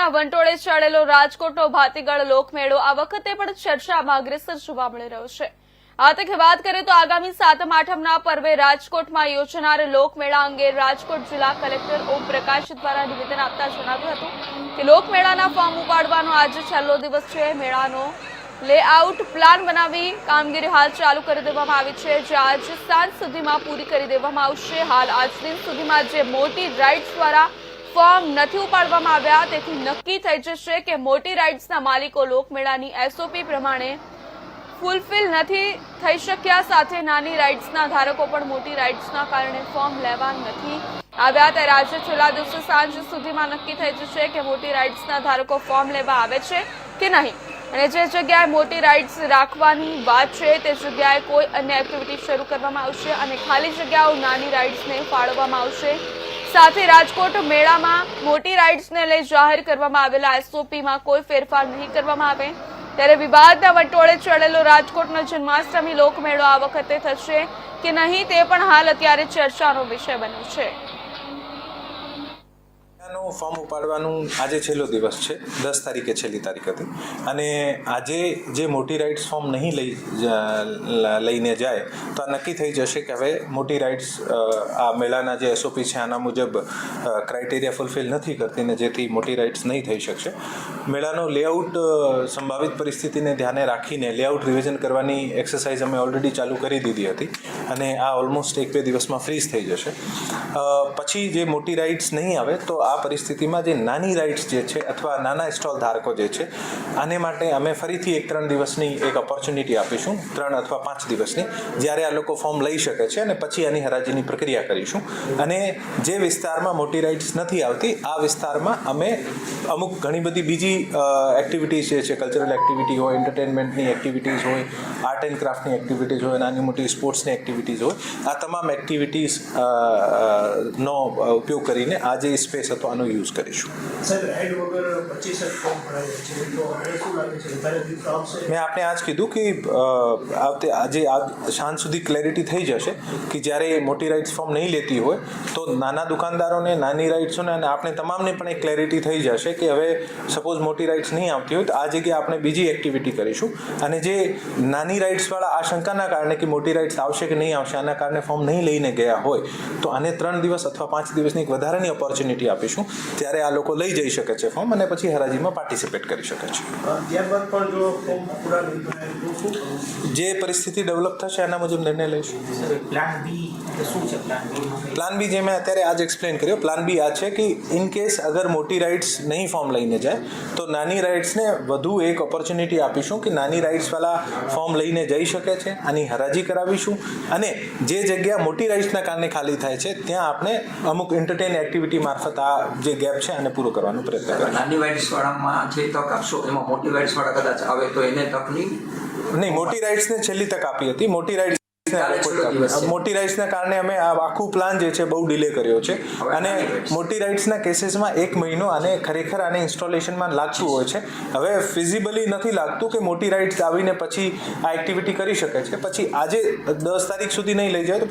વિવાદના વંટોળે ચડેલો રાજકોટનો ભાતીગળ લોકમેળો આ વખતે પણ ચર્ચામાં અગ્રેસર જોવા મળી રહ્યો છે। આ તકે વાત કરીએ તો આગામી સાતમ આઠમના પર્વે રાજકોટમાં યોજાનાર લોકમેળા અંગે રાજકોટ જિલ્લા કલેક્ટર ઓમ પ્રકાશ દ્વારા નિવેદન આપતા જણાવ્યું હતું કે લોકમેળાના ફોર્મ ઉપાડવાનો આજે છેલ્લો દિવસ છે। મેળાનો લેઆઉટ પ્લાન બનાવી કામગીરી હાલ ચાલુ કરી દેવામાં આવી છે, જે આજ સાંજ સુધીમાં પૂરી કરી દેવામાં આવશે। હાલ આજ દિન સુધીમાં જે મોટી રાઇડ્સ દ્વારા ફોર્મ નથી ઉપાડવામાં આવ્યા, તેથી નક્કી થઈ જશે કે મોટી રાઇડ્સના માલિકો લોકમેળાની એસઓપી પ્રમાણે ફૂલફિલ નથી થઈ શક્યા, સાથે નાની રાઇડ્સના ધારકો પણ મોટી રાઇડ્સના કારણે ફોર્મ લેવા નથી આવ્યા। ત્યારે આજે છેલ્લા દિવસે સાંજ સુધીમાં નક્કી થઈ જશે કે મોટી રાઇડ્સના ધારકો ફોર્મ લેવા આવે છે કે નહીં, અને જે જગ્યાએ મોટી રાઇડ્સ રાખવાની વાત છે તે જગ્યાએ કોઈ અન્ય એક્ટિવિટી શરૂ કરવામાં આવશે અને ખાલી જગ્યાઓ નાની રાઇડ્સને ફાળવવામાં આવશે। સાથે રાજકોટ મેળામાં મોટી રાઇડ્સને લઈ જાહેર કરવામાં આવેલા એસઓપીમાં કોઈ ફેરફાર નહીં કરવામાં આવે। ત્યારે વિવાદના વંટોળે ચડેલો રાજકોટનો જન્માષ્ટમી લોકમેળો આ વખતે થશે કે નહીં તે પણ હાલ અત્યારે ચર્ચાનો વિષય બન્યો છે। ફોર્મ ઉપાડવાનું આજે છેલ્લો દિવસ છે, 10 તારીખે છેલ્લી તારીખ હતી, અને આજે જે મોટી રાઇડ્સ ફોર્મ નહીં લઈને જાય તો આ નક્કી થઈ જશે કે હવે મોટી રાઇડ્સ આ મેળાના જે એસઓપી છે આના મુજબ ક્રાઇટેરિયા ફૂલફિલ નથી કરતી, ને જેથી મોટી રાઇડ્સ નહીં થઈ શકશે। મેળાનો લેઆઉટ સંભવિત પરિસ્થિતિને ધ્યાને રાખીને લેઆઉટ રિવિઝન કરવાની એક્સરસાઇઝ અમે ઓલરેડી ચાલુ કરી દીધી હતી, અને આ ઓલમોસ્ટ 1-2 દિવસમાં ફ્રીઝ થઈ જશે। પછી જે મોટી રાઇડ્સ નહીં આવે તો આ પરિસ્થિતિમાં જે નાની રાઇડ્સ જે છે અથવા નાના સ્ટોલ ધારકો જે છે આને માટે અમે ફરીથી 1-3 દિવસની એક ઓપોર્ચ્યુનિટી આપીશું, 3 અથવા 5 દિવસની, જ્યારે આ લોકો ફોર્મ લઈ શકે છે, અને પછી આની હરાજીની પ્રક્રિયા કરીશું। અને જે વિસ્તારમાં મોટી રાઇડ્સ નથી આવતી આ વિસ્તારમાં અમે અમુક ઘણી બધી બીજી એક્ટિવિટીઝ જે છે, કલ્ચરલ એક્ટિવિટી હોય, એન્ટરટેનમેન્ટની એક્ટિવિટીઝ હોય, આર્ટ એન્ડ ક્રાફ્ટની એક્ટિવિટીઝ હોય, નાની મોટી સ્પોર્ટ્સની એક્ટિવિટીઝ હોય, આ તમામ એક્ટિવિટીઝ નો ઉપયોગ કરીને આ જે સ્પેસ હતો આનો યુઝ કરીશું। મેં આપને આજ કીધું કે આજે સાંજ સુધી ક્લેરિટી થઈ જશે કે જ્યારે મોટી રાઇડ્સ ફોર્મ નહીં લેતી હોય તો નાના દુકાનદારોને, નાની રાઇડ્સોને, અને આપણે તમામને પણ એક ક્લેરિટી થઈ જશે કે હવે સપોઝ મોટી રાઇડ્સ નહીં આવતી હોય તો આ જગ્યાએ આપણે બીજી એક્ટિવિટી કરીશું, અને જે નાની રાઇડ્સવાળા આશંકાના કારણે કે મોટી રાઇડ્સ આવશે કે નહીં આવશે આના કારણે ફોર્મ નહીં લઈને ગયા હોય તો આને 3 દિવસ અથવા 5 દિવસની એક વધારાની ઓપોર્ચ્યુનિટી આપીશું, ત્યારે આ લોકો લઈ જઈ શકે છે ફોર્મ, અને પછી હરાજીમાં પાર્ટિસિપેટ કરી શકે છે। જે પરિસ્થિતિ ડેવલપ થશે એના મુજબ નિર્ણય લઈશું। પ્લાન બી જે મેં અત્યારે આજ એક્સપ્લેન કર્યો, પ્લાન બી આ છે કે ઇન કેસ અગર મોટી રાઇડ્સ નહીં ફોર્મ લઈને જાય તો નાની રાઇડ્સને વધુ એક ઓપોર્ચ્યુનિટી આપીશું કે નાની રાઇડ્સવાળા ફોર્મ લઈને જઈ શકે છે, આની હરાજી કરાવીશું, અને જે જગ્યા મોટી રાઇડ્સના કારણે ખાલી થાય છે ત્યાં આપણે અમુક એન્ટરટેન એક્ટિવિટી મારફત આ જે ગેપ છે આને પૂરો કરવાનો પ્રયત્ન કરીશું। નાની રાઇડ્સવાળામાં જે તક આપશો એમાં મોટી રાઇડ્સવાળા કદાચ આવે તો એને તક નહીં? મોટી રાઇડ્સને છેલ્લી તક આપી હતી। મોટી રાઇડ્સના કારણે અમે આ આખું પ્લાન જે છે બહુ ડિલે કર્યો છે, અને મોટી રાઇડ્સના કેસીસમાં 1 મહિનો આને ખરેખર આને ઇન્સ્ટોલેશનમાં લાગતું હોય છે। હવે ફિઝિબલી નથી લાગતું કે મોટી રાઇડ્સ આવીને પછી આ એક્ટિવિટી કરી શકે છે, પછી આજે 10 તારીખ સુધી નહીં લઈ જાય તો પછી